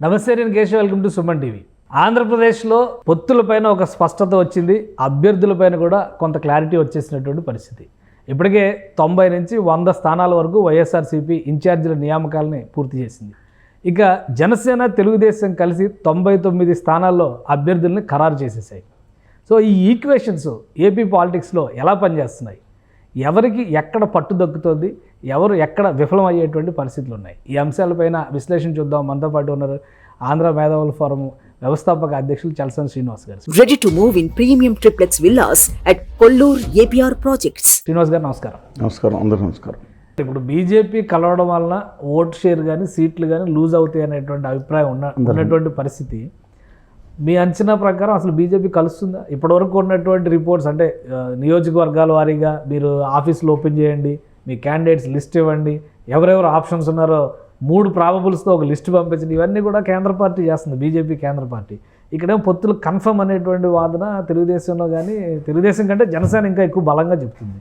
నమస్తే, నేను Keshav. Welcome to Suman TV. ఆంధ్రప్రదేశ్లో పొత్తులపైన ఒక స్పష్టత వచ్చింది, అభ్యర్థులపైన కూడా కొంత క్లారిటీ వచ్చేసినటువంటి పరిస్థితి. ఇప్పటికే 90 నుంచి 100 స్థానాల వరకు వైఎస్ఆర్సీపీ ఇన్ఛార్జీల నియామకాలని పూర్తి చేసింది. ఇక జనసేన, తెలుగుదేశం కలిసి 99 స్థానాల్లో అభ్యర్థుల్ని ఖరారు చేసేసాయి. సో ఈ ఈక్వేషన్స్ ఏపీ పాలిటిక్స్లో ఎలా పనిచేస్తున్నాయి, ఎవరికి ఎక్కడ పట్టు దక్కుతుంది, ఎవరు ఎక్కడ విఫలం అయ్యేటువంటి పరిస్థితులు ఉన్నాయి, ఈ అంశాలపైన విశ్లేషణ చూద్దాం. మనతో పాటు ఉన్నారు ఆంధ్ర మేధావుల ఫోరం వ్యవస్థాపక అధ్యక్షులు చలసాని శ్రీనివాస్ గారు. Ready to move in premium triplex villas at Kollur APR projects. Srinivas గారు నమస్కారం. నమస్కారం, అందరూ నమస్కారం. ఇప్పుడు బీజేపీ కలవడం వలన ఓట్ షేర్ కానీ సీట్లు కానీ లూజ్ అవుతాయి అనేటువంటి అభిప్రాయం ఉన్నటువంటి పరిస్థితి. మీ అంచనా ప్రకారం అసలు బీజేపీ కలుస్తుందా? ఇప్పటివరకు ఉన్నటువంటి రిపోర్ట్స్ అంటే నియోజకవర్గాల వారీగా మీరు ఆఫీసులు ఓపెన్ చేయండి, మీ క్యాండిడేట్స్ లిస్ట్ ఇవ్వండి, ఎవరెవరు ఆప్షన్స్ ఉన్నారో 3 ప్రాబబుల్స్తో ఒక లిస్ట్ పంపించండి, ఇవన్నీ కూడా కేంద్ర పార్టీ చేస్తుంది, బీజేపీ కేంద్ర పార్టీ. ఇక్కడేమో పొత్తులు కన్ఫర్మ్ అనేటువంటి వాదన తెలుగుదేశంలో కానీ, తెలుగుదేశం కంటే జనసేన ఇంకా ఎక్కువ బలంగా చెప్తుంది.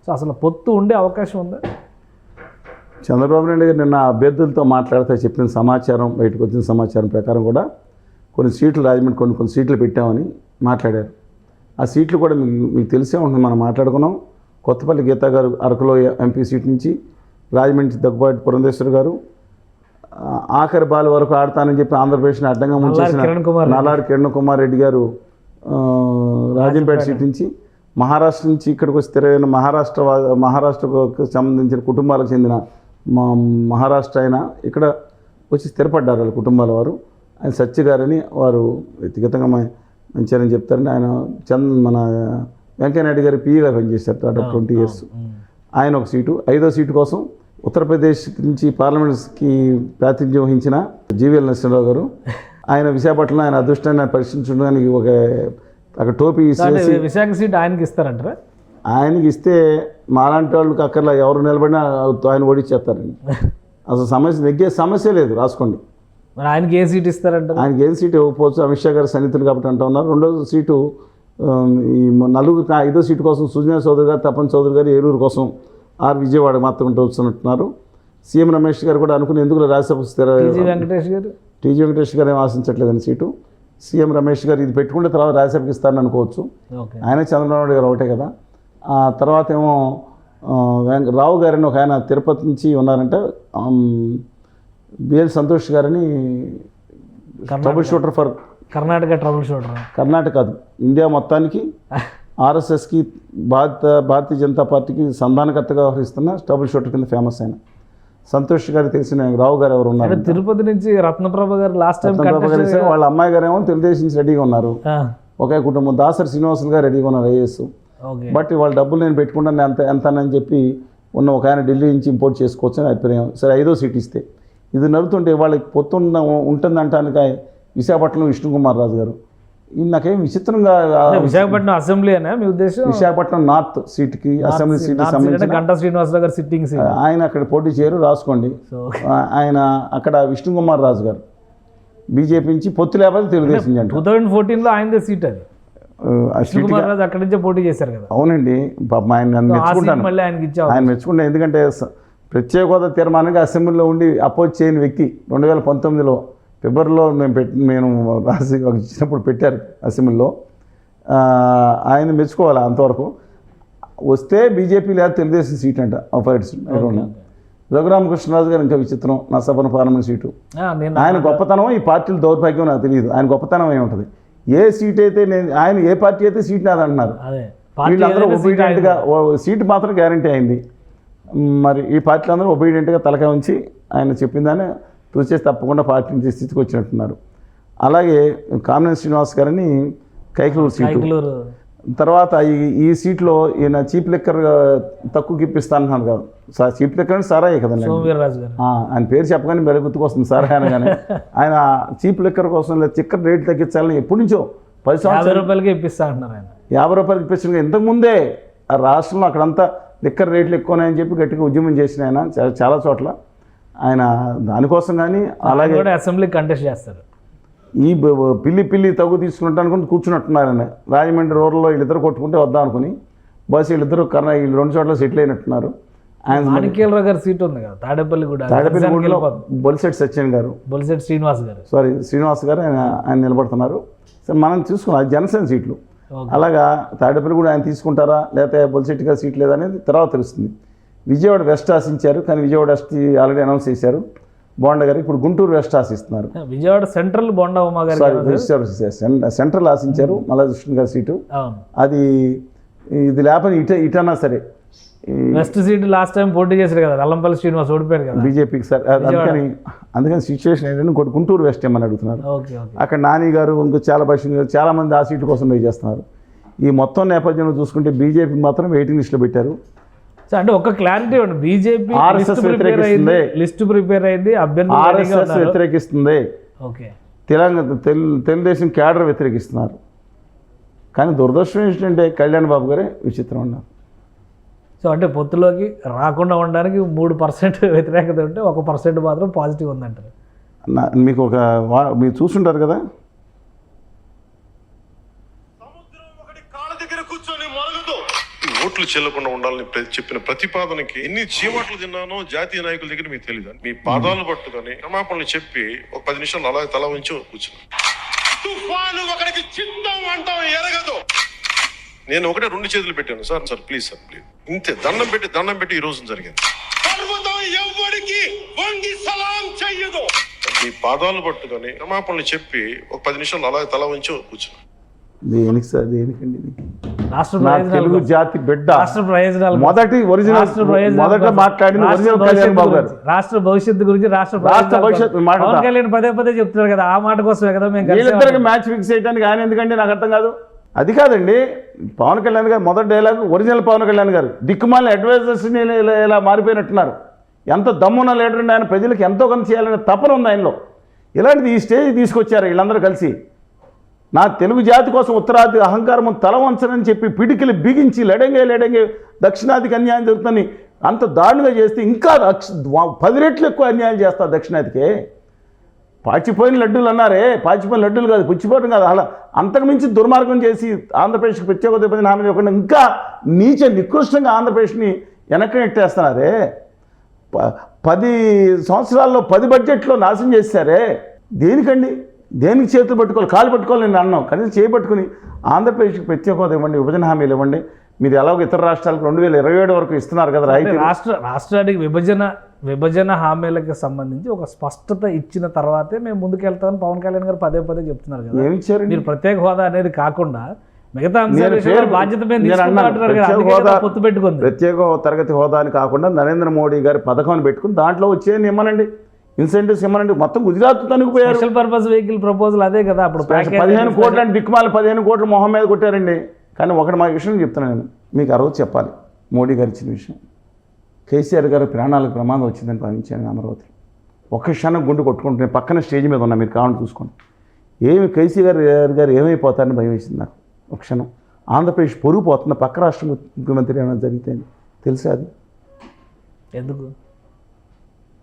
సో అసలు పొత్తు ఉండే అవకాశం ఉందా? చంద్రబాబు నాయుడు గారు నిన్న అభ్యర్థులతో మాట్లాడితే చెప్పిన సమాచారం, బయటకు వచ్చిన సమాచారం ప్రకారం కూడా కొన్ని సీట్లు రాజమండ్రి కొన్ని సీట్లు పెట్టామని మాట్లాడారు. ఆ సీట్లు కూడా మీకు తెలిసే ఉంటుంది, మనం మాట్లాడుకున్నాం. కొత్తపల్లి గీతా గారు అరకులో ఎంపీ సీట్ నుంచి, రాజమండ్రి దగ్గుబాటి పురంధేశ్వర్ గారు ఆఖరి బాల్ వరకు ఆడతానని చెప్పి ఆంధ్రప్రదేశ్ని అడ్డంగా ముంచేసిన నల్లారి కిరణ్ కుమార్ రెడ్డి గారు రాజంపేట సీట్ నుంచి, మహారాష్ట్ర నుంచి ఇక్కడికి వచ్చి స్థిరమైన మహారాష్ట్రకు సంబంధించిన కుటుంబాలకు చెందిన మహారాష్ట్ర ఆయన ఇక్కడ వచ్చి స్థిరపడ్డారు వాళ్ళ కుటుంబాల వారు. ఆయన సత్య గారని వారు వ్యక్తిగతంగా మంచిగారని చెప్తారని, ఆయన మన వెంకయ్యనాయుడు గారు పిఈగా పనిచేశారు దాదాపు 20 years. ఆయన ఒక సీటు. 5వ సీటు కోసం ఉత్తరప్రదేశ్ నుంచి పార్లమెంట్కి ప్రాతినిధ్యం వహించిన జీవీఎల్ నరసింహరావు గారు, ఆయన విశాఖపట్నంలో ఆయన అదృష్టాన్ని పరిశీలించడానికి ఒక అక్కడ టోపీ విశాఖ సీట్ ఆయనకి ఇస్తారంటారా? ఆయనకి ఇస్తే మాలాంటి వాళ్ళకి అక్కర్లా, ఎవరు నిలబడినా ఆయన ఓడిచ్చేస్తారండి. అసలు నెగ్గే సమస్య లేదు, రాసుకోండి. మరి ఆయనకి ఏ సీట్ ఇస్తారంటారు? ఆయనకి ఏ సీట్ ఇవ్వకపోవచ్చు, అమిత్ షా గారు సన్నిహితులు కాబట్టి అంటూ ఉన్నారు. 2వ సీటు ఈ నలుగురు, 5వ సీటు కోసం సుజనా చౌదరి గారు, తపన్ చౌదరి గారు ఏలూరు కోసం, విజయవాడ మాత్రం వస్తున్నట్టున్నారు. సీఎం రమేష్ గారు కూడా అనుకుని ఎందుకు రాజ్యసభ టీజీ వెంకటేష్ గారు ఏం ఆశించట్లేదని సీటు. సీఎం రమేష్ గారు ఇది పెట్టుకుంటే తర్వాత రాజ్యసభకి ఇస్తారని అనుకోవచ్చు. ఆయన చంద్రబాబు నాయుడు గారు ఒకటే కదా. తర్వాత ఏమో రావు గారని ఒక ఆయన తిరుపతి నుంచి ఉన్నారంటే, బిఎల్ సంతోష్ గారని ట్రబుల్ షూటర్ ఫర్ కర్ణాటక కాదు, ఇండియా మొత్తానికి ఆర్ఎస్ఎస్కి భారతీయ జనతా పార్టీకి సంధానకర్తగా వ్యవహరిస్తున్న ట్రబుల్ షూటర్ కింద ఫేమస్ అయిన సంతోష్ గారు తెలిసిన రావు గారు ఎవరు ఉన్నారు. తిరుపతి నుంచి రత్నప్రభ గారు లాస్ట్ టైం వాళ్ళ అమ్మాయి గారు ఏమో తెలుగుదేశం నుంచి రెడీగా ఉన్నారు. ఒకే కుటుంబం. దాసరి శ్రీనివాసులు గారు రెడీగా ఉన్నారు ఐఏఎస్. బట్ వాళ్ళ డబ్బులు నేను పెట్టుకుంటాను ఎంత అని చెప్పి ఉన్న ఒక ఆయన ఢిల్లీ నుంచి ఇంపోర్ట్ చేసుకోవచ్చు అని అభిప్రాయం. సరే 5వ సీట్ ఇస్తే ఇది నడుతుంటే వాళ్ళకి పొత్తు ఉంటుందంటానికి విశాఖపట్నం విష్ణుకుమార్ రాజు గారు. ఇది నాకేం విచిత్రంగా, విశాఖపట్నం అసెంబ్లీ అనే మీ ఉద్దేశం? విశాఖపట్నం నార్త్ సీట్కి అసెంబ్లీ సీట్కి సంబంధించిన గంటా శ్రీనివాసరావు గారు సిట్టింగ్ సీట్, ఆయన అక్కడ పోటీ చేయరు, రాసుకోండి. ఆయన అక్కడ విష్ణుకుమార్ రాజు గారు బీజేపీ నుంచి, పొత్తు లేకపోతే తెలుగుదేశం. 2014లో ఆయనదే సీట్ అది. విష్ణుకుమార్ రాజు అక్కడి నుంచే పోటీ చేశారు కదా. అవునండి, పాపం ఆయన మెచ్చుకుంటాను, ఆయన మెచ్చుకుంటాను. ఎందుకంటే ప్రత్యేక హోదా తీర్మానానికి అసెంబ్లీలో ఉండి అపోజ్ చేయని వ్యక్తి 2019లో ఫిబ్రవరిలో నేను రాసి ఇచ్చినప్పుడు పెట్టారు అసెంబ్లీలో. ఆయన మెచ్చుకోవాలి. అంతవరకు వస్తే బీజేపీ లేదా తెలుగుదేశం సీట్ అంట ఫైట్ సీట్. రఘురామకృష్ణరాజు గారు ఇంకా విచిత్రం, నర్సాపురం పార్లమెంట్ సీటు. ఆయన గొప్పతనం, ఈ పార్టీల దౌర్భాగ్యం నాకు తెలియదు. ఆయన గొప్పతనం ఏముంటుంది? ఏ సీట్ అయితే ఆయన ఏ పార్టీ అయితే సీట్ నాది అంటున్నారు. వీళ్ళందరూ ఒబీడియంట్గా సీటు మాత్రం గ్యారంటీ అయింది. మరి ఈ పార్టీలు అందరూ ఒబీడియంట్గా తలకాయ ఉంచి ఆయన చెప్పిందాన్ని చూసేసి తప్పకుండా పార్టీ నుంచి స్థితికి వచ్చినట్టున్నారు. అలాగే కామినేని శ్రీనివాస్ గారని కైకలూరు సీటు. తర్వాత ఈ సీట్లో ఈయన చీప్ లిక్కర్ తక్కువకి ఇప్పిస్తానన్నాను కదా. చీప్ లిక్కర్ అంటే సారాయే కదండి, ఆయన పేరు చెప్పగానే మెడ గుర్తుకొస్తుంది సారాయ్ అనగానే. ఆయన చీప్ లిక్కర్ కోసం లేదా చిక్కర్ రేట్లు తగ్గించాలని ఎప్పటి నుంచో 10 సంవత్సరాలు 50 రూపాయలకి ఇప్పిస్తా అంటున్నారు ఆయన. 50 రూపాయలకి ఇప్పించిన ఇంతకుముందే ఆ రాష్ట్రంలో అక్కడంతా లిక్కర్ రేట్లు ఎక్కువనాయని చెప్పి గట్టిగా ఉద్యమం చేసిన ఆయన చాలా చోట్ల. ఆయన దానికోసం కానీ అలాగే అసెంబ్లీ కంటెస్ట్ చేస్తారు. ఈ పిల్లి తగ్గు తీసుకుంటా అనుకుని కూర్చున్నట్టున్నారని. రాజమండ్రి రూరల్లో వీళ్ళిద్దరు కొట్టుకుంటే వద్దాం అనుకుని బస్ వీళ్ళిద్దరు వీళ్ళు 2 చోట్ల సెటిల్ అయినట్టున్నారు. ఆయన మాణిక్యాలరావు గారి సీట్ ఉంది కదా తాడేపల్లిగూడలో బొలిశెట్టి సత్యన్ గారు, బొలిశెట్టి శ్రీనివాస్ గారు, శ్రీనివాస్ గారు ఆయన నిలబడుతున్నారు. సరే మనం చూసుకున్నాం అది జనసేన సీట్లు. అలాగా తాడేపల్లిగూడ ఆయన తీసుకుంటారా లేకపోతే బొలిశెట్టి గారు సీట్ లేదనేది తర్వాత తెలుస్తుంది. విజయవాడ వెస్ట్ ఆశించారు, కానీ విజయవాడ వెస్ట్ ఆల్రెడీ అనౌన్స్ చేశారు బోండా గారు. ఇప్పుడు గుంటూరు వెస్ట్ ఆశిస్తున్నారు. విజయవాడ సెంట్రల్ బోండా ఉమా గారు సెంట్రల్ ఆశించారు మల్లాకృష్ణ గారి సీటు. అది ఇది లేకపోతే ఇటన్నా సరే వెస్ట్ సీట్ లాస్ట్ టైం పోటీ చేశారు కదా, అల్లంపల్లి శ్రీనివాస్ ఓడిపోయారు కదా బీజేపీకి. సార్ అందుకని సిచ్యువేషన్ ఏంటంటే ఇంకోటి గుంటూరు వెస్ట్ ఏమని అడుగుతున్నారు. అక్కడ నాని గారు ఇంకో చాలా మంది ఆ సీటు కోసం వెయిట్ చేస్తున్నారు. ఈ మొత్తం నేపథ్యంలో చూసుకుంటే బీజేపీ మాత్రం వెయిటింగ్ లిస్ట్లో పెట్టారు. అంటే ఒక క్లారిటీ ఉంది, బీజేపీ లిస్ట్ ప్రిపేర్ అయింది, ఆర్ఎస్ఎస్ వ్యతిరేకిస్తుంది, తెలుగుదేశం క్యాడర్ వ్యతిరేకిస్తున్నారు. కానీ దురదృష్టం ఏంటంటే కళ్యాణ్ బాబు గారే విచిత్రం ఉన్నారు. సో అంటే పొత్తులోకి రాకుండా ఉండడానికి 3% వ్యతిరేకత ఉంటే 1% మాత్రం పాజిటివ్ ఉందంటారు. మీకు మీరు చూసుంటారు కదా, ఓట్లు చెల్లకుండా ఉండాలని చెప్పిన ప్రతిపాదనకి ఎన్ని చీవాట్లు తిన్నానో జాతీయ నాయకుల దగ్గర మీకు తెలియదు. మీ పాదాలు పట్టుకొని క్షమాపణలు చెప్పి ఒక 10 నిమిషాలు అలా తల ఉంచి కూర్చున్నా. తుఫాను ఒకరికి చిత్తం అంటాం ఎరగదు. నేను ఒకటే 2 చేతులు పెట్టాను, సార్ ప్లీజ్ సార్ ప్లీజ్, ఇంతే దండం పెట్టి ఈ రోజు జరిగింది. పర్వతం ఎవరికి వంగి సలాం చెయ్యదు. మీ పాదాలు పట్టుకొని క్షమాపణలు చెప్పి ఒక 10 నిమిషాలు అలా తల ఉంచి కూర్చున్నా. దేనికి సార్ దేనికండి? తెలుగు జాతి బిడ్డ మొదటి ఒరిజినల్ మొదట మాట్లాడింది ఒరిజినల్ కళ్యాణ్ బాబు గారు. రాష్ట్ర భవిష్యత్తు గురించి రాష్ట్ర భవిష్యత్తు కళ్యాణ్ పదే చెప్తున్నారు కదా, ఆ మాట కోసమే కదా వీళ్ళిద్దరికి మ్యాచ్ ఫిక్స్ చేయడానికి. ఆయన ఎందుకంటే నాకు అర్థం కాదు. అది కాదండి, పవన్ కళ్యాణ్ గారు మొదటి డైలాగ్ ఒరిజినల్ పవన్ కళ్యాణ్ గారు. దిక్కుమాలిన అడ్వైజర్స్ని ఇలా మారిపోయినట్టున్నారు. ఎంత దమ్మున్న లీడర్ అండి ఆయన, ప్రజలకు ఎంతో కొంత చేయాలనే తపన ఉంది ఆయనలో. ఇలాంటిది ఈ స్టేజ్ తీసుకొచ్చారు వీళ్ళందరూ కలిసి. నా తెలుగు జాతి కోసం ఉత్తరాది అహంకారం తల వంచనని చెప్పి పిడికిలు బిగించి లెడంగే దక్షిణాదికి అన్యాయం జరుగుతుందని అంత దారుణంగా చేస్తే ఇంకా 10 రెట్లు ఎక్కువ అన్యాయం చేస్తారు దక్షిణాదికే. పాచిపోయిన లడ్డూలు అన్నారే, పాచిపోయిన లడ్డూలు కాదు, పుచ్చిపోవడం కాదు, అలా అంతకుమించి దుర్మార్గం చేసి ఆంధ్రప్రదేశ్కి ప్రత్యేక హామీ ఇవ్వకుండా ఇంకా నికృష్టంగా ఆంధ్రప్రదేశ్ని వెనక్కి నెట్టేస్తున్నారే. 10 సంవత్సరాల్లో 10 బడ్జెట్లో నాశనం చేశారే. దేనికండి? దేనికి చేతులు పట్టుకోవాలి, కాలు పట్టుకోవాలి నేను అన్నాం. కనీసం చేపట్టుకుని ఆంధ్రప్రదేశ్కి ప్రత్యేక హోదా ఇవ్వండి, విభజన హామీలు ఇవ్వండి. మీరు ఎలాగో ఇతర రాష్ట్రాలకు 2027 వరకు ఇస్తున్నారు కదా రాయితీ. రాష్ట్రానికి విభజన హామీలకు సంబంధించి ఒక స్పష్టత ఇచ్చిన తర్వాతే మేము ముందుకెళ్తామని పవన్ కళ్యాణ్ గారు పదే చెప్తున్నారు కదా. ఏమి ఇచ్చారు? మీరు ప్రత్యేక హోదా అనేది కాకుండా మిగతా బాధ్యత పొత్తు పెట్టుకుంది. ప్రత్యేక తరగతి హోదా అని కాకుండా నరేంద్ర మోడీ గారి పథకం పెట్టుకుని దాంట్లో వచ్చేది ఇమ్మనండి, ఇన్సెంటివ్స్ ఇమ్మనండి. మొత్తం గుజరాత్ తనుకుపోయారు. స్పెషల్ పర్పస్ వెహికల్ ప్రపోజల్ అదే కదా. అప్పుడు 15 కోట్లు అంటే దిక్కుమాలి 15 కోట్లు మొహం మీద కొట్టారండి. కానీ ఒకటి మా విషయం చెప్తున్నాను నేను మీకు, ఆ రోజు చెప్పాలి మోడీ గారు ఇచ్చిన విషయం. కేసీఆర్ గారు ప్రాణాలకు ప్రమాదం వచ్చిందని భావించాను అమరావతిలో. ఒక్క క్షణం గుండు కొట్టుకుంటే పక్కన స్టేజ్ మీద ఉన్నా, మీరు కావాలని చూసుకోండి. కేసీఆర్ గారు ఏమైపోతారని భయం వేసింది నాకు. ఒక క్షణం ఆంధ్రప్రదేశ్ పొరుగు పోతున్న పక్క రాష్ట్ర ముఖ్యమంత్రి ఏమైనా జరిగితే తెలుసా? అది ఎందుకు?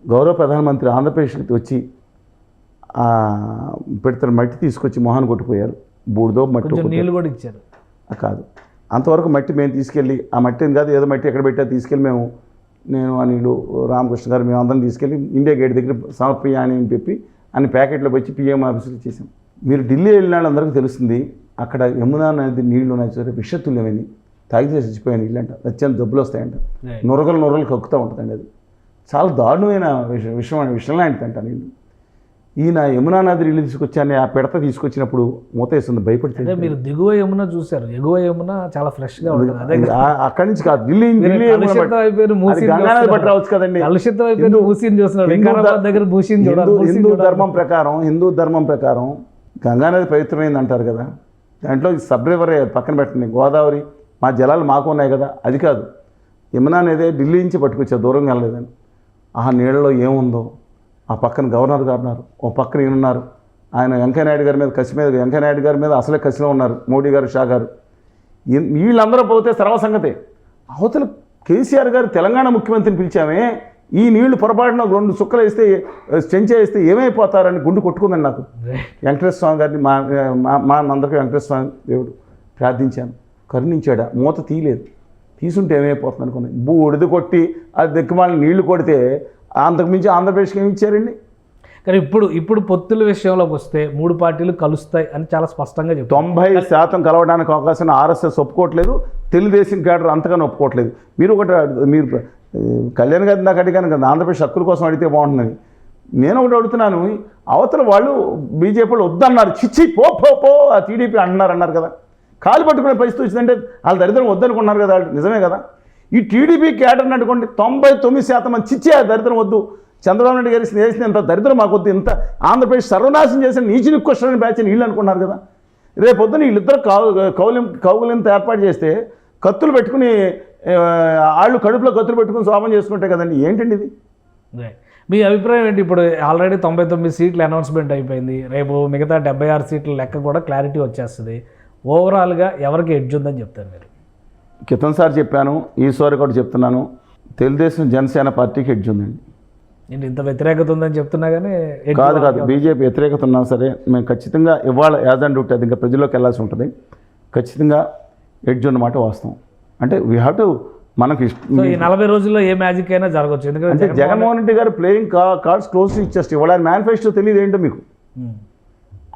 గౌరవ ప్రధానమంత్రి ఆంధ్రప్రదేశ్కి వచ్చి పెడుతున్న మట్టి తీసుకొచ్చి మొహాన్ని కొట్టిపోయారు. బూడిదో మట్టి నీళ్ళు కూడా ఇచ్చారు. కాదు, అంతవరకు మట్టి మేము తీసుకెళ్ళి, ఆ మట్టిని కాదు ఏదో మట్టి ఎక్కడ పెట్టా తీసుకెళ్ళి నేను అనిలు రామకృష్ణ గారు మేము అందరం తీసుకెళ్ళి ఇండియా గేట్ దగ్గర సమర్పయాని అని చెప్పి అన్ని ప్యాకెట్లో వచ్చి పిఎం ఆఫీసులు చేసాం. మీరు ఢిల్లీ వెళ్ళిన అందరికీ తెలుస్తుంది, అక్కడ యమునా నది నీళ్లు ఉన్నాయి సరే విషతుల్యమని, తాగితే చచ్చిపోయే నీళ్ళు అంట, అత్యంత జబ్బులు వస్తాయంట, నొరగలు కక్కుతూ ఉంటుందండి. అది చాలా దారుణమైన విషయం లాంటిదంట నీళ్ళు. ఈయన యమునా నది నీళ్ళు తీసుకొచ్చాను, ఆ పెడత తీసుకొచ్చినప్పుడు మూతేస్తుంది, భయపడితే. మీరు దిగువ యమున చూశారు, ఎగువ యమున చాలా ఫ్రెష్గా ఉంటుంది. అక్కడి నుంచి కాదు, ఢిల్లీ గంగానది బట్టి రావచ్చు కదండి. హిందూ ధర్మం ప్రకారం గంగానది పవిత్రమైంది అంటారు కదా. దాంట్లో సబ్ రివర్ పక్కన పెట్టండి, గోదావరి మా జలాలు మాకు ఉన్నాయి కదా, అది కాదు. యమునా నదే ఢిల్లీ నుంచి పట్టుకొచ్చా, దూరం వెళ్ళలేదని. ఆ నీళ్ళలో ఏముందో, ఆ పక్కన గవర్నర్ గారు ఉన్నారు, ఓ పక్కన ఈయనున్నారు. ఆయన వెంకయ్యనాయుడు గారి మీద వెంకయ్యనాయుడు గారి మీద అసలే కసిలో ఉన్నారు, మోడీ గారు, షా గారు. వీళ్ళందరూ పోతే సర్వసంగతే. అవతల కేసీఆర్ గారు తెలంగాణ ముఖ్యమంత్రిని పిలిచామే, ఈ నీళ్లు పొరపాటున 2 చుక్కలు వేస్తే చెంచా వేస్తే ఏమైపోతారని గుండు కొట్టుకుందండి నాకు. వెంకటేశ్వర స్వామి గారిని మా అందరికీ వెంకటేశ్వర స్వామి దేవుడు ప్రార్థించాను, కరుణించాడా, మూత తీయలేదు. తీసుంటే ఏమైపోతుంది అనుకుని బూడిద కొట్టి అది దిక్కుమాలని నీళ్లు కొడితే అంతకుమించి ఆంధ్రప్రదేశ్కి ఏమి ఇచ్చారండి? కానీ ఇప్పుడు పొత్తుల విషయంలోకి వస్తే 3 పార్టీలు కలుస్తాయి అని చాలా స్పష్టంగా చెప్తారు. 90% కలవడానికి అవకాశం ఆర్ఎస్ఎస్ ఒప్పుకోవట్లేదు, తెలుగుదేశం క్యాడర్ అంతగానో ఒప్పుకోవట్లేదు. మీరు కళ్యాణ్ గారి దాకా అడిగాను కదా, ఆంధ్రప్రదేశ్ హక్కుల కోసం అడిగితే బాగుంటుందని. నేను ఒకటి అడుగుతున్నాను, అవతల వాళ్ళు బీజేపీ వాళ్ళు వద్దన్నారు, చిచ్చి పో పో పో ఆ టీడీపీ అన్నారు కదా, కాలు పట్టుకునే పరిస్థితి వచ్చిందంటే వాళ్ళ దరిద్రం వద్దనుకున్నారు కదా, నిజమే కదా. ఈ టీడీపీ క్యాడర్ని అనుకోండి 99% మంది చిచ్చి ఆ దరిద్రం వద్దు, చంద్రబాబు నాయుడు గారి చేసిన ఇంత దరిద్రం మాకు వద్దు, ఇంత ఆంధ్రప్రదేశ్ సర్వనాశనం చేసిన నీచి నిక్కొష్టని బ్యాచ్ వీళ్ళు అనుకున్నారు కదా. రేపొద్దున వీళ్ళిద్దరు కౌగులింత ఏర్పాటు చేస్తే కత్తులు పెట్టుకుని వాళ్ళు కడుపులో కత్తులు పెట్టుకుని శోభం చేసుకుంటే కదండి, ఏంటండి ఇది? మీ అభిప్రాయం ఏంటి? ఇప్పుడు ఆల్రెడీ 99 సీట్లు అనౌన్స్మెంట్ అయిపోయింది, రేపు మిగతా 76 సీట్ల లెక్క కూడా క్లారిటీ వచ్చేస్తుంది. ఓవరాల్గా ఎవరికి ఎడ్జ్ ఉందని చెప్తారు మీరు? క్రితంసారి చెప్పాను, ఈసారి కూడా చెప్తున్నాను, తెలుగుదేశం జనసేన పార్టీకి ఎడ్జ్ ఉందండి. నేను ఇంత వ్యతిరేకత ఉందని చెప్తున్నా కానీ కాదు బీజేపీ వ్యతిరేకత ఉన్నా సరే మేము ఖచ్చితంగా ఇవాళ యాజ్ అండ్ ఉంటుంది, అది ఇంకా ప్రజల్లోకి వెళ్ళాల్సి ఉంటుంది. ఖచ్చితంగా ఎడ్జ్ ఉన్నమాట వాస్తవం. అంటే వీ హ్యావ్ టు మనకి ఈ 40 రోజుల్లో ఏ మ్యాజిక్ అయినా జరగవచ్చు. ఎందుకంటే జగన్మోహన్ రెడ్డి గారు ప్లేయింగ్ కార్డ్స్ క్లోజ్ ఇచ్చేస్తే ఇవాళ ఆయన మేనిఫెస్టో తెలియదు ఏంటో మీకు.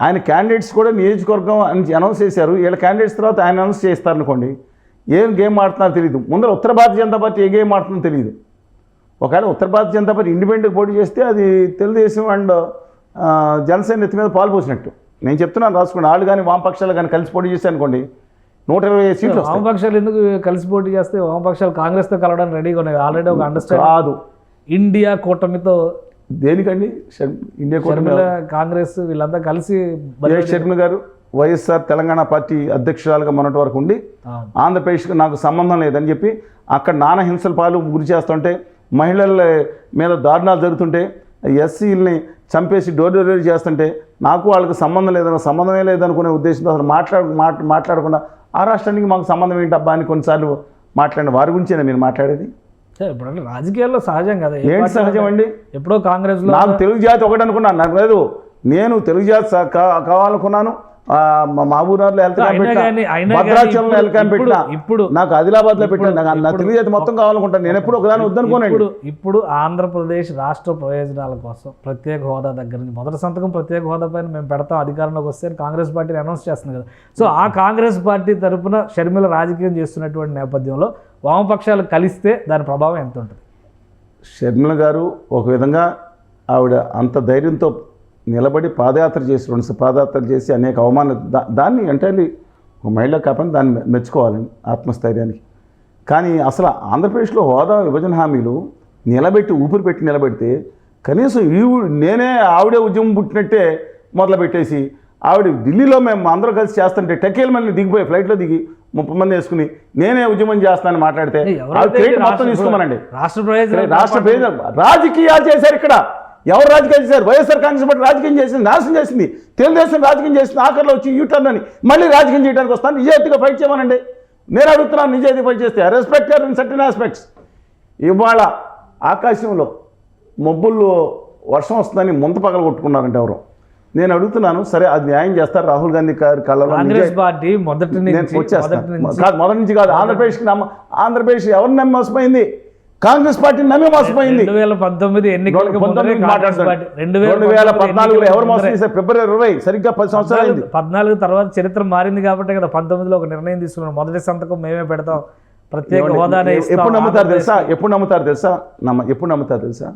ఆయన క్యాండిడేట్స్ కూడా నియోజకవర్గం అని అనౌన్స్ చేశారు, వీళ్ళ క్యాండిడేట్స్ తర్వాత ఆయన అనౌన్స్ చేస్తారనుకోండి, ఏం గేమ్ ఆడుతున్నారో తెలియదు. ముందర ఉత్తర భారతీయ జనతా పార్టీ ఏ గేమ్ ఆడుతుందో తెలియదు. ఒకవేళ ఉత్తర భారతీయ జనతా పార్టీ ఇండిపెండెంట్ పోటీ చేస్తే అది తెలుగుదేశం అండ్ జనసేన ఎత్తి మీద పాలు పోసినట్టు. నేను చెప్తున్నాను, రాసుకోండి. వాళ్ళు కానీ వామపక్షాలు కానీ కలిసి పోటీ చేస్తే అనుకోండి 120 సీట్లు. వామపక్షాలు ఎందుకు కలిసి పోటీ చేస్తే? వామపక్షాలు కాంగ్రెస్తో కలవడానికి రెడీగా ఉన్నాయి, ఆల్రెడీ ఒక అండర్స్టాండింగ్. కాదు, ఇండియా కూటమితో. దేనికండి ఇండియా కూటమి? కాంగ్రెస్ వీళ్ళంతా కలిసి. షర్మిల గారు వైఎస్ఆర్ తెలంగాణ పార్టీ అధ్యక్షురాలుగా మొన్నటి వరకు ఉండి ఆంధ్రప్రదేశ్కి నాకు సంబంధం లేదని చెప్పి అక్కడ నానా హింసల పాలు గురి చేస్తుంటే, మహిళల మీద దారుణాలు జరుగుతుంటే, ఎస్సీలని చంపేసి డోర్ డెలివరీ చేస్తుంటే నాకు వాళ్ళకి సంబంధమే లేదనుకునే ఉద్దేశంతో అసలు మాట్లాడకుండా ఆ రాష్ట్రానికి మాకు సంబంధం ఏంటి అబ్బా అని కొన్నిసార్లు మాట్లాడిన వారి గురించేనా మీరు మాట్లాడేది? ఇప్పుడు రాజకీయాల్లో సహజం కదా. ఏంటి సహజం అండి? ఎప్పుడో కాంగ్రెస్లో నాకు తెలుగు జాతి ఒకటి అనుకున్నాను, నాకు లేదు. నేను తెలుగు జాతి కావాలనుకున్నాను. మా ఊరిలో భద్రాచలంలో ఎల్కాం పెట్టినా, ఇప్పుడు నాకు ఆదిలాబాద్లో పెట్టాను. నాకు తెలుగు జాతి మొత్తం కావాలనుకుంటాను. నేను ఎప్పుడు ఒకదాన్ని వద్దనుకోనండి. ఇప్పుడు ఆంధ్రప్రదేశ్ రాష్ట్ర ప్రయోజనాల కోసం ప్రత్యేక హోదా దగ్గర నుంచి మొదటి సంతకం ప్రత్యేక హోదా పైన మేము పెడతాం అధికారంలోకి వస్తే కాంగ్రెస్ పార్టీని అనౌన్స్ చేస్తుంది కదా. సో ఆ కాంగ్రెస్ పార్టీ తరఫున షర్మిల రాజకీయం చేస్తున్నటువంటి నేపథ్యంలో వామపక్షాలు కలిస్తే దాని ప్రభావం ఎంత ఉంటుంది? షర్మిల గారు ఒక విధంగా ఆవిడ అంత ధైర్యంతో నిలబడి పాదయాత్ర చేసి 2 పాదయాత్ర చేసి అనేక అవమానాలు, దాన్ని ఎంటైర్లీ ఒక మహిళ కాపని దాన్ని మెచ్చుకోవాలండి, ఆత్మస్థైర్యానికి. కానీ అసలు ఆంధ్రప్రదేశ్లో హోదా విభజన హామీలు ఊపిరి పెట్టి నిలబెడితే కనీసం నేనే ఆవిడే ఉద్యమం పుట్టినట్టే మొదలుపెట్టేసి ఆవిడ ఢిల్లీలో మేము అందరూ కలిసి చేస్తుంటే టెకేల్ మళ్ళీ దిగిపోయి ఫ్లైట్లో దిగి 30 మంది వేసుకుని నేనే ఉద్యమం చేస్తానని మాట్లాడితే మొత్తం తీసుకోమనండి. రాష్ట్ర ప్రయోజనం రాజకీయాలు చేశారు. ఇక్కడ ఎవరు రాజకీయాలు చేశారు? వైఎస్ఆర్ కాంగ్రెస్ పార్టీ రాజకీయం చేసింది, నాశనం చేసింది. తెలుగుదేశం రాజకీయం చేసింది, ఆఖరిలో వచ్చి యూటర్న్ అని మళ్ళీ రాజకీయం చేయడానికి వస్తాను. నిజాయితీగా ఫైట్ చేయమనండి. నేను అడుగుతున్నాను, నిజాయితీ ఫైట్ చేస్తే రెస్పెక్ట్ ఇన్ సర్టన్ ఆస్పెక్ట్స్. ఇవాళ ఆకాశంలో మబ్బుల్లో వర్షం వస్తుందని ముంత పగల కొట్టుకున్నారంటే ఎవరు? నేను అడుగుతున్నాను, సరే అది న్యాయం చేస్తారు. రాహుల్ గాంధీ గారి కళ్ళలో కాంగ్రెస్ పార్టీ మొదటి నుంచి కాదు, ఆంధ్రప్రదేశ్ ఎవరిని నమ్మి మోసపోయింది? కాంగ్రెస్ పార్టీని నమ్మి మోసపోయింది. 2019 ఎన్నికలకు 2014లో ఎవరు మోసం చేశారు? ఫిబ్రవరి 20, సరిగ్గా 10 సంవత్సరాలు. 14 తర్వాత చరిత్ర మారింది కాబట్టి కదా 19లో ఒక నిర్ణయం తీసుకున్నాం, మొదటి సంతకం మేమే పెడతాం, ప్రత్యేక హోదానే. ఎప్పుడు నమ్ముతారు తెలుసా?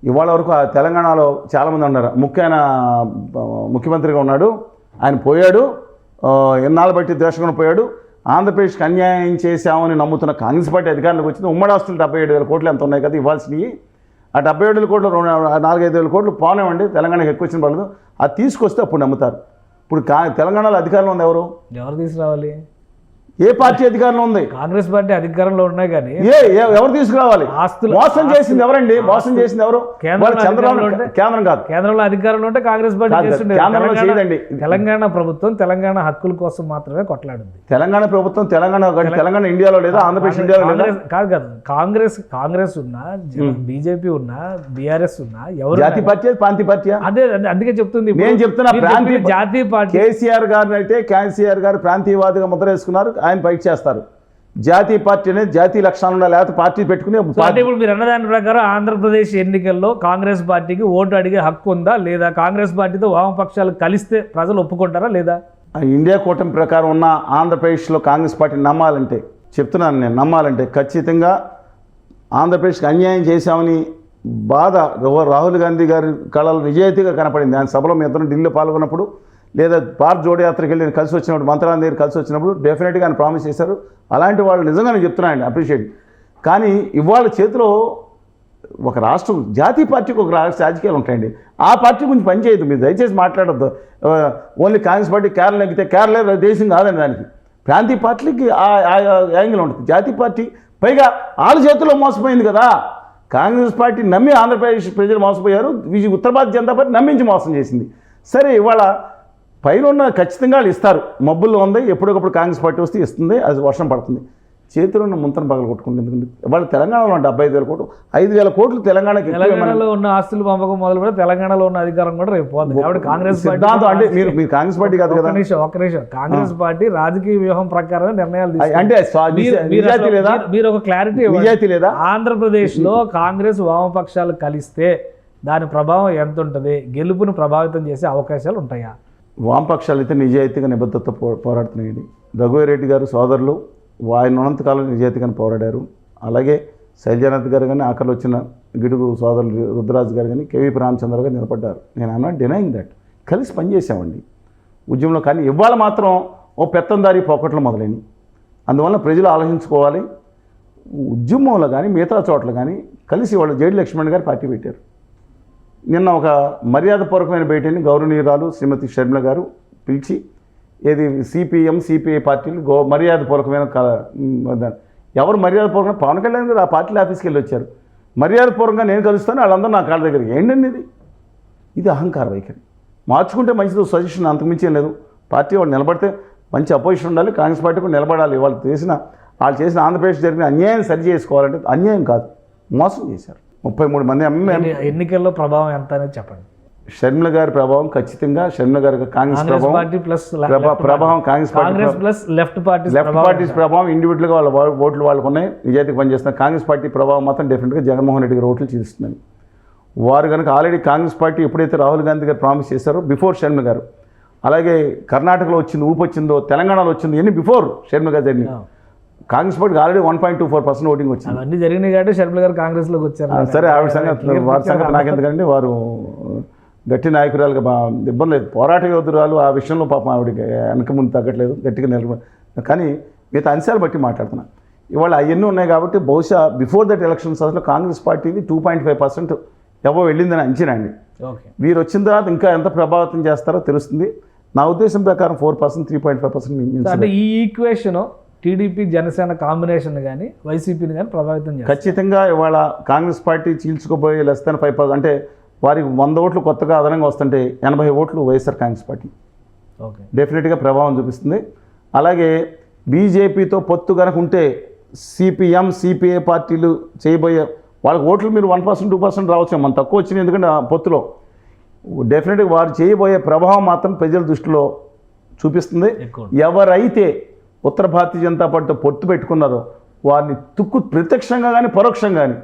ఇవాళ వరకు తెలంగాణలో చాలామంది ఉన్నారు. ముఖ్యమంత్రిగా ఉన్నాడు, ఆయన పోయాడు, ఎన్నాళ్ళు బట్టి ద్వేషంగా పోయాడు. ఆంధ్రప్రదేశ్కి అన్యాయం చేశామని నమ్ముతున్న కాంగ్రెస్ పార్టీ అధికారంలోకి వచ్చింది. ఉమ్మడి ఆస్తులు 77,000 కోట్లు ఎంత ఉన్నాయి కదా ఇవ్వాల్సినవి. ఆ 77,000 కోట్లు 4-5,000 కోట్లు పోనేవండి, తెలంగాణకి ఎక్కువ వచ్చిన వాళ్ళు. అది తీసుకొస్తే అప్పుడు నమ్ముతారు. ఇప్పుడు తెలంగాణలో అధికారంలో ఉంది ఎవరు తీసుకురావాలి? ఏ పార్టీ అధికారంలో ఉంది? కాంగ్రెస్ పార్టీ అధికారంలో ఉన్నాయి కానీ ఎవరు తీసుకురావాలి? మోసం చేసింది ఎవరండి? మోసం చేసింది ఎవరు? చంద్రబాబు. కేంద్రం కాదు, కేంద్రంలో అధికారంలో ఉంటే కాంగ్రెస్ పార్టీ చేయదండి. తెలంగాణ ప్రభుత్వం తెలంగాణ హక్కుల కోసం మాత్రమే కొట్లాడింది. తెలంగాణ ప్రభుత్వం తెలంగాణ ఇండియాలో లేదా? ఆంధ్రప్రదేశ్ ఇండియాలో లేదా? కాదు. కాంగ్రెస్ ఉన్నా, బీజేపీ ఉన్నా, బీఆర్ఎస్ ఉన్నా, ఎవరు జాతీయ పార్టీ ప్రాంతీయ పార్టీ? అదే అందుకే చెప్తుంది. నేను చెప్తున్నా, జాతీయ పార్టీ. కేసీఆర్ గారు ప్రాంతీయవాదిగా ముద్ర వేసుకున్నారు, ఆయన ఫైట్ చేస్తారు. జాతీయ పార్టీ అనేది జాతీయ లక్షణాలు ఉండాలి, లేకపోతే పార్టీ పెట్టుకుని సో అంటే ఇప్పుడు మీరు అన్నదాని ప్రకారం ఆంధ్రప్రదేశ్ ఎన్నికల్లో కాంగ్రెస్ పార్టీకి ఓటు అడిగే హక్కు ఉందా లేదా? కాంగ్రెస్ పార్టీతో వామపక్షాలు కలిస్తే ప్రజలు ఒప్పుకుంటారా లేదా? ఇండియా కూటమి ప్రకారం ఉన్న ఆంధ్రప్రదేశ్లో కాంగ్రెస్ పార్టీ నమ్మాలంటే, చెప్తున్నాను నేను, నమ్మాలంటే ఖచ్చితంగా ఆంధ్రప్రదేశ్కి అన్యాయం చేశామని బాధ రాహుల్ గాంధీ గారి కళలు నిజాయితీగా కనపడింది. ఆయన సభలో మీ ఇద్దరు ఢిల్లీలో పాల్గొన్నప్పుడు లేదా భారత్ జోడో యాత్రకి వెళ్ళి నేను కలిసి వచ్చినప్పుడు, మంత్రాల దగ్గర కలిసి వచ్చినప్పుడు డెఫినెట్గా ఆయన ప్రామిస్ చేశారు. అలాంటి వాళ్ళు నిజంగా నేను చెప్తున్నాను, అప్రిషియేట్. కానీ ఇవాళ చేతిలో ఒక రాష్ట్రం, జాతీయ పార్టీకి ఒక రాజకీయాలు ఉంటాయండి. ఆ పార్టీ గురించి పనిచేయదు. మీరు దయచేసి మాట్లాడద్దు. ఓన్లీ కాంగ్రెస్ పార్టీ కేరళ ఎక్కితే కేరళ దేశం కాదండి. దానికి ప్రాంతీయ పార్టీలకి ఆ యాంగిల్ ఉంటుంది. జాతీయ పార్టీ పైగా వాళ్ళ చేతుల్లో మోసపోయింది కదా. కాంగ్రెస్ పార్టీ నమ్మి ఆంధ్రప్రదేశ్ ప్రజలు మోసపోయారు, ఉత్తర భారతీయ జనతా పార్టీ నమ్మించి మోసం చేసింది. సరే, ఇవాళ పైన ఉన్న ఖచ్చితంగా వాళ్ళు ఇస్తారు. మబ్బుల్లో ఉంది, ఎప్పటికప్పుడు కాంగ్రెస్ పార్టీ వస్తే ఇస్తుంది, అది వర్షం పడుతుంది. చేతిలో ఉన్న ముంతను పగల కొట్టుకుంటుంది. ఎందుకంటే వాళ్ళు తెలంగాణలో 75,000 కోట్లు, 5,000 కోట్లు తెలంగాణకి. తెలంగాణలో ఉన్న ఆస్తులు పంపకం మొదలు కూడా తెలంగాణలో ఉన్న అధికారం కూడా రేపు పోతుంది. కాబట్టి కాంగ్రెస్ సిద్ధాంతం అంటే మీరు కాంగ్రెస్ పార్టీ కాదు కదా. ఒక్క నిమిషం, కాంగ్రెస్ పార్టీ రాజకీయ వ్యూహం ప్రకారం నిర్ణయాలు అంటే నిజాయితీ లేదా? మీరు ఒక క్లారిటీ నిజాయితీ లేదా? ఆంధ్రప్రదేశ్ లో కాంగ్రెస్ వామపక్షాలు కలిస్తే దాని ప్రభావం ఎంత ఉంటుంది? గెలుపును ప్రభావితం చేసే అవకాశాలు ఉంటాయా? వామపక్షాలు అయితే నిజాయితీగా నిబద్ధత పోరాడుతున్నాయండి. రఘువీరెడ్డి గారు సోదరులు ఆయన ఉన్నంతకాలం నిజాయితీగానే పోరాడారు. అలాగే శైలజానాథ్ గారు కానీ, ఆఖరిలో వచ్చిన గిడుగు సోదరులు రుద్రరాజు గారు కానీ, కేవీపీ రామచంద్ర గారు నిలబడ్డారు. నేను ఐఎమ్ నాట్ డినయింగ్ దట్. కలిసి పనిచేసామండి ఉద్యమంలో. కానీ ఇవాళ మాత్రం ఓ పెత్తందారి పోకట్లు మొదలైనవి. అందువల్ల ప్రజలు ఆలోచించుకోవాలి. ఉద్యమంలో కానీ మిగతా చోట్ల కానీ కలిసి వాళ్ళు జేడి లక్ష్మణ్ గారు పార్టీ పెట్టారు. నిన్న ఒక మర్యాదపూర్వకమైన భేటీని గౌరవనీయురాలు శ్రీమతి షర్మిల గారు పిలిచి, ఏది సిపిఎం సిపిఐ పార్టీలు మర్యాదపూర్వకమైన ఎవరు మర్యాదపూర్వకంగా? పవన్ కళ్యాణ్ గారు ఆ పార్టీల ఆఫీస్కి వెళ్ళి వచ్చారు. మర్యాదపూర్వకంగా నేను కలుస్తాను, వాళ్ళందరూ నా కాళ్ళ దగ్గరికి. ఏంటండి ఇది అహంకార వైఖరి. మార్చుకుంటే మంచిది, సజెషన్ అంతకుమించి ఏం లేదు. పార్టీ వాళ్ళు నిలబడితే మంచి అపోజిషన్ ఉండాలి, కాంగ్రెస్ పార్టీ కూడా నిలబడాలి. వాళ్ళు చేసిన ఆంధ్రప్రదేశ్ జరిగిన అన్యాయం సరి చేసుకోవాలంటే అన్యాయం కాదు, మోసం చేశారు. 33 మంది ఎన్నికల్లో ప్రభావం ఎంత అనేది చెప్పండి. షర్మిల గారి ప్రభావం ఖచ్చితంగా, షర్మిల గారి కాంగ్రెస్ ప్రభావం, కాంగ్రెస్ ప్లస్ లెఫ్ట్ పార్టీస్ ప్రభావం, ఇండివిజువల్గా వాళ్ళ ఓట్లు వాళ్ళకు ఉన్నాయి, నిజాయితీగా పనిచేస్తున్నారు. కాంగ్రెస్ పార్టీ ప్రభావం మాత్రం డెఫినెట్గా జగన్మోహన్ రెడ్డి గారి ఓట్లు చీలుస్తుందని. వారు కనుక ఆల్రెడీ కాంగ్రెస్ పార్టీ ఎప్పుడైతే రాహుల్ గాంధీ గారు ప్రామిస్ చేశారో బిఫోర్ షర్మిల గారు, అలాగే కర్ణాటకలో వచ్చింది ఊపు వచ్చిందో, తెలంగాణలో వచ్చింది, ఎన్ని బిఫోర్ షర్మిల గారు జరిగింది. కాంగ్రెస్ పార్టీకి ఆల్రెడీ 1.24% ఓటింగ్ వచ్చింది. అన్నీ జరిగినాయి కాబట్టి షర్మిల గారు కాంగ్రెస్లోకి వచ్చారు. సరే, ఆవిడ సంగతి, వారి సంగతి నాకెందుకంటే వారు గట్టి నాయకురాలుగా ఇబ్బంది లేదు, పోరాట యోధురాలు. ఆ విషయంలో పాపం ఆవిడకి వెనక ముందు తగ్గట్లేదు, గట్టిగా నిలబడి. కానీ మిగతా అంశాలు బట్టి మాట్లాడుతున్నాను. ఇవాళ అవన్నీ ఉన్నాయి కాబట్టి బహుశా బిఫోర్ దట్ ఎలక్షన్స్ అసలు కాంగ్రెస్ పార్టీది 2.5% ఎవో వెళ్ళిందని అంచనా అండి. వీరు వచ్చిన తర్వాత ఇంకా ఎంత ప్రభావితం చేస్తారో తెలుస్తుంది. నా ఉద్దేశం ప్రకారం 4%, 3.5%. అంటే ఈ ఈక్వేషన్ టీడీపీ జనసేన కాంబినేషన్ కానీ వైసీపీని కానీ ప్రభావితం చేస్తారు ఖచ్చితంగా. ఇవాళ కాంగ్రెస్ పార్టీ చీల్చుకుపోయి <5% అంటే వారికి 100 ఓట్లు కొత్తగా అదనంగా వస్తుంటే 80 ఓట్లు వైఎస్ఆర్ కాంగ్రెస్ పార్టీ డెఫినెట్గా ప్రభావం చూపిస్తుంది. అలాగే బీజేపీతో పొత్తు కనుక ఉంటే సిపిఎం సిపిఐ పార్టీలు చేయబోయే వాళ్ళకి ఓట్లు మీరు 1%, 2% రావచ్చు, మన తక్కువ వచ్చినాయి. ఎందుకంటే పొత్తులో డెఫినెట్గా వారు చేయబోయే ప్రభావం మాత్రం ప్రజల దృష్టిలో చూపిస్తుంది. ఎవరైతే ఉత్తర భారతీయ జనతా పార్టీతో పొత్తు పెట్టుకున్నారో వారిని ప్రత్యక్షంగా కానీ పరోక్షంగా కానీ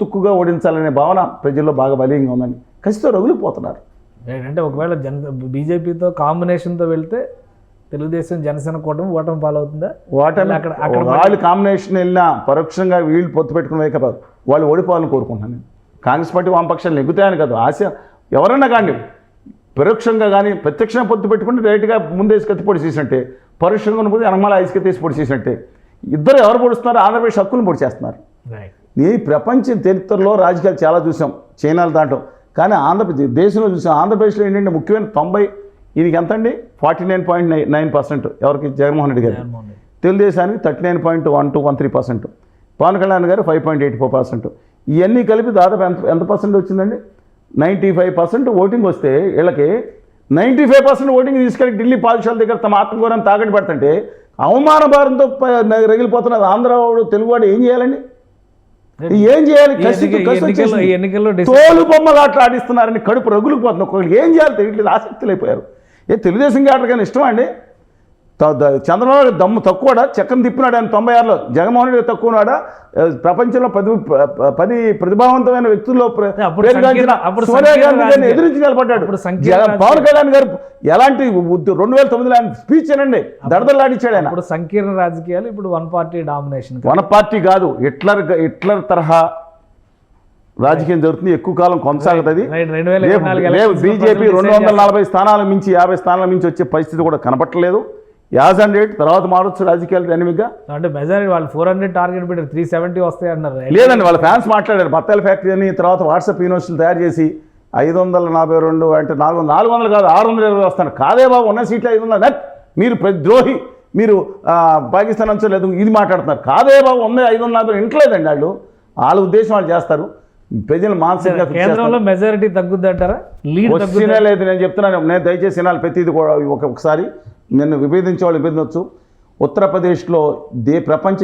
తుక్కుగా ఓడించాలనే భావన ప్రజల్లో బాగా బలీయంగా ఉందని ఖచ్చితంగా రగులిపోతున్నారు. అంటే ఒకవేళ బీజేపీతో కాంబినేషన్తో వెళ్తే తెలుగుదేశం జనసేన కూటమి ఓటమి పాలవుతుందా? వాళ్ళు కాంబినేషన్ వెళ్ళినా పరోక్షంగా వీళ్ళు పొత్తు పెట్టుకునే కాదు, వాళ్ళు ఓడిపోవాలని కోరుకుంటున్నాను. కాంగ్రెస్ పార్టీ వామపక్షాలు నెగ్గుతాయని కాదు ఆశ. ఎవరన్నా కానీ పరోక్షంగా కానీ ప్రత్యక్షంగా పొత్తు పెట్టుకుంటే డైరెక్ట్గా ముందే ఇసుకెత్తి పొడి చేసినట్టే, పరోక్షంగా ఉన్నప్పుడు అనమాల ఇసుకెత్తి పొడి చేసినట్టే. ఇద్దరు ఎవరు పొడుస్తున్నారు? ఆంధ్రప్రదేశ్ హక్కులను పొడి చేస్తున్నారు. ఈ ప్రపంచ చరిత్రలో రాజకీయాలు చాలా చూసాం, చైనాలు దాంట్లో. కానీ ఆంధ్రప్రదేశ్ దేశంలో చూసాం. ఆంధ్రప్రదేశ్లో ఏంటంటే ముఖ్యమైన 90, ఈయనకి ఎంత అండి 49.9%. ఎవరికి? జగన్మోహన్ రెడ్డి గారు. తెలుగుదేశానికి 39.1213%. పవన్ కళ్యాణ్ గారు 5.84%. ఇవన్నీ కలిపి దాదాపు ఎంత పర్సెంట్ వచ్చిందండి? 95% ఓటింగ్ వస్తే వీళ్ళకి 95% ఓటింగ్ తీసుకెళ్ళి ఢిల్లీ పాఠశాల దగ్గర తమ ఆత్మగౌరవాన్ని తాకట్టు పెడుతుంటే అవమాన భారంతో రగిలిపోతున్నది ఆంధ్రవాడు, తెలుగువాడు ఏం చేయాలండి? ఏం చేయాలి? తోలు బొమ్మలు అట్లా ఆడిస్తున్నారని కడుపు రగులుకుపోతుంది. ఒకళ్ళు ఏం చేయాలి తెలియట్లేదు, ఆసక్తులు అయిపోయారు. తెలుగుదేశం ఆటలు కానీ ఇష్టమా అండి? చంద్రబాబు దమ్ము తక్కువడా, చక్రం తిప్పినాడు ఆయన 96లో, జగన్మోహన్ రెడ్డి తక్కువనాడా, ప్రపంచంలో 10 ప్రతిభావంతమైన వ్యక్తుల్లో సోనియా గాంధీ గారిని ఎదిరించి నిలబడ్డాడు. పవన్ కళ్యాణ్ గారు ఎలాంటి 2009లో ఆయన స్పీచ్ అనండి దడదలాడిచ్చాడు ఆయన. ఇప్పుడు సంకీర్ణ రాజకీయాలు, ఇప్పుడు one party domination. One party కాదు, హిట్లర్ తరహా రాజకీయం జరుగుతుంది, ఎక్కువ కాలం కొనసాగుతుంది. బీజేపీ 240 స్థానాల మించి 50 స్థానాల మించి వచ్చే పరిస్థితి కూడా కనపట్టలేదు. యాజ్ అండ్ రేట్ తర్వాత మారొచ్చు రాజకీయాలు డైనమిక్గా. అంటే మెజారిటీ వాళ్ళు 400 టార్గెట్ పెట్టారు, 370 వస్తాయి అన్నారు. లేదండి, వాళ్ళ ఫ్యాన్స్ మాట్లాడారు. బత్తాయిల ఫ్యాక్టరీ అని తర్వాత వాట్సాప్ యూనివర్సిటీలు తయారు చేసి 542 అంటే 400 కాదు 620 వస్తాను. కాదే బాబు, ఉన్న సీట్లు 500. మీరు ద్రోహి, మీరు పాకిస్తాన్ నుంచి లేదు ఇది మాట్లాడుతున్నారు. కాదే బాబు, ఉంది 540 ఇంట్లేదండి. వాళ్ళ ఉద్దేశం వాళ్ళు చేస్తారు. ప్రజలు మానసికంగా కేంద్రంలో మెజారిటీ తగ్గుద్ది అంటారా? క్వశ్చనే లేదు, నేను చెప్తున్నాను. నేను దయచేసి వినాలి ప్రతిది కూడా. ఒకసారి నేను విభేదించే వాళ్ళు విభేదించవచ్చు. ఉత్తరప్రదేశ్లో ప్రపంచ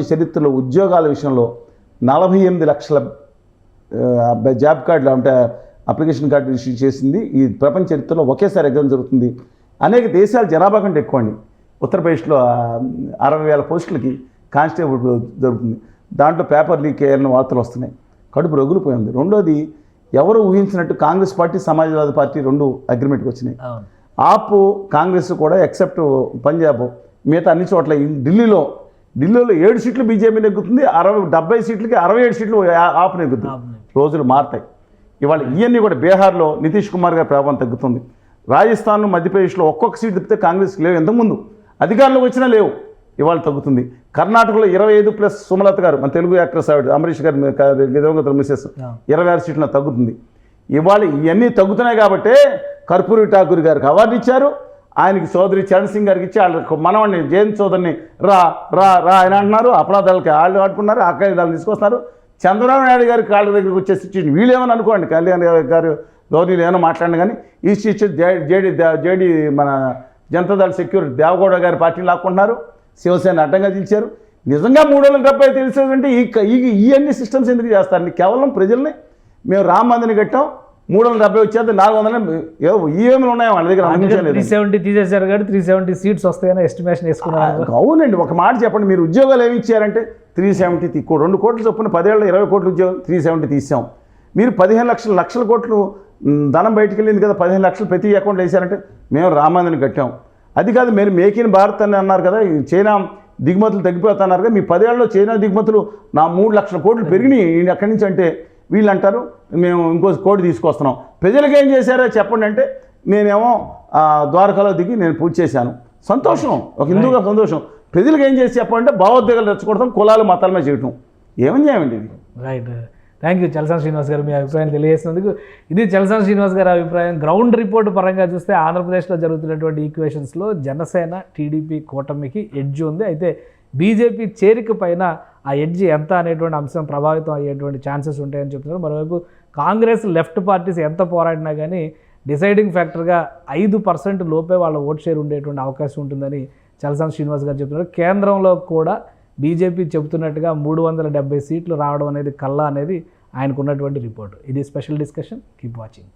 చరిత్రలో ఉద్యోగాల విషయంలో 48 లక్షల జాబ్ కార్డులు అంటే అప్లికేషన్ కార్డు ఇష్యూ చేసింది. ఈ ప్రపంచ చరిత్రలో ఒకేసారి ఎగ్జామ్ జరుగుతుంది. అనేక దేశాల జనాభా కంటే ఎక్కువ అండి. ఉత్తరప్రదేశ్లో 60,000 పోస్టులకి కానిస్టేబుల్ జరుగుతుంది. దాంట్లో పేపర్ లీక్ అయ్యారని వార్తలు వస్తున్నాయి. కడుపు రగులిపోయింది. రెండోది, ఎవరు ఊహించినట్టు కాంగ్రెస్ పార్టీ సమాజ్వాదీ పార్టీ 2 అగ్రిమెంట్కి వచ్చినాయి. ఆప్ కాంగ్రెస్ కూడా ఎక్సెప్ట్ పంజాబ్, మిగతా అన్ని చోట్ల ఢిల్లీలో 7 సీట్లు బీజేపీ నెగ్గుతుంది, 70 సీట్లకి 67 సీట్లు ఆప్ నెగ్గుతుంది. రోజులు మారుతాయి. ఇవాళ ఇవన్నీ కూడా బీహార్లో నితీష్ కుమార్ గారి ప్రభావం తగ్గుతుంది. రాజస్థాన్, మధ్యప్రదేశ్లో ఒక్కొక్క సీట్ తప్పితే కాంగ్రెస్కి లేవు. ఎంతకుముందు అధికారంలోకి వచ్చినా లేవు, ఇవాళ తగ్గుతుంది. కర్ణాటకలో 25 ప్లస్ సుమలత గారు, మన తెలుగు యాక్ట్రెస్ ఆవిడ, అమరీష్ గారి మిసెస్, 26 సీట్ల తగ్గుతుంది. ఇవాళ ఇవన్నీ తగ్గుతున్నాయి కాబట్టి కర్పూరి ఠాకూర్ గారికి అవార్డు ఇచ్చారు. ఆయనకి చౌదరి చరణ్ సింగ్ గారికి ఇచ్చి వాళ్ళ మనవాడిని జయంత్ చౌదరిని రా రా రా ఆయన అంటున్నారు. అపరాధాలకి వాళ్ళు ఆడుకున్నారు, అక్కడాలు తీసుకొస్తున్నారు. చంద్రబాబు నాయుడు గారి కాళ్ళ దగ్గరికి వచ్చే సిచ్యువేషన్ వీళ్ళేమని అనుకోండి, కళ్యాణ్ గారు గౌరీలు ఏమైనా మాట్లాడిన కానీ ఈ సిచ్యువేషన్ జేడీ మన జనతాదళ సెక్యూరిటీ దేవగౌడ గారి పార్టీని లాక్కుంటున్నారు. శివసేన అడ్డంగా నిలిచారు. నిజంగా 370 తెలిసేదంటే ఈ అన్ని సిస్టమ్స్ ఎందుకు చేస్తారండి? కేవలం ప్రజల్ని మేము రామ మందిని కట్టాం, 370 వచ్చేది 400 ఈవీఎంలు ఉన్నాయి వాళ్ళ దగ్గర. 370 తీసేశారు కాబట్టి 370 సీట్స్ వస్తాయని ఎస్టిమేషన్ వేసుకున్నారు. అవునండి, ఒక మాట చెప్పండి, మీరు ఉద్యోగాలు ఏమి ఇచ్చారంటే 370 2 కోట్ల చొప్పున 10 ఏళ్ళ 20 కోట్ల ఉద్యోగం 370 తీసాం. మీరు 15 లక్షల కోట్లు ధనం బయటికి వెళ్ళింది కదా, 15 లక్షలు ప్రతి అకౌంట్లో వేసారంటే మేము రామాందని కట్టాం. అది కాదు, మీరు మేక్ ఇన్ భారత్ అని అన్నారు కదా, చైనా దిగుమతులు తగ్గిపోతున్నారు కదా, మీ 10 ఏళ్ళలో చైనా దిగుమతులు 3 లక్షల కోట్లు పెరిగినాయి అక్కడి నుంచి అంటే వీళ్ళు అంటారు మేము ఇంకో కోటి తీసుకొస్తున్నాం. ప్రజలకు ఏం చేశారో చెప్పండి అంటే నేనేమో ద్వారకాలో దిగి నేను పూజ చేశాను. సంతోషం, ఒక హిందూగా సంతోషం. ప్రజలకు ఏం చేసి చెప్పంటే భావోద్వేగాలు రెచ్చగొడతాం, కులాలు మతాల మీద చేయటం ఏమని చేయమండి ఇది. Right, thank you Chalasani Srinivas గారు మీ అభిప్రాయం తెలియజేసినందుకు. ఇది చలసాని శ్రీనివాస్ గారి అభిప్రాయం. గ్రౌండ్ రిపోర్ట్ పరంగా చూస్తే ఆంధ్రప్రదేశ్లో జరుగుతున్నటువంటి ఈక్వేషన్స్లో జనసేన టీడీపీ కూటమికి ఎడ్జ్ ఉంది. అయితే బీజేపీ చేరిక పైన ఆ ఎడ్జ్ ఎంత అనేటువంటి అంశం ప్రభావితం అయ్యేటువంటి ఛాన్సెస్ ఉంటాయని చెప్తున్నారు. మరోవైపు కాంగ్రెస్ లెఫ్ట్ పార్టీస్ ఎంత పోరాడినా కానీ డిసైడింగ్ ఫ్యాక్టర్గా 5% లోపే వాళ్ళ ఓట్ షేర్ ఉండేటువంటి అవకాశం ఉంటుందని చలసాని శ్రీనివాస్ గారు చెప్తున్నారు. కేంద్రంలో కూడా బీజేపీ చెబుతున్నట్టుగా 370 సీట్లు రావడం అనేది కల్లా అనేది ఆయనకు ఉన్నటువంటి రిపోర్ట్. ఇది స్పెషల్ డిస్కషన్. Keep watching.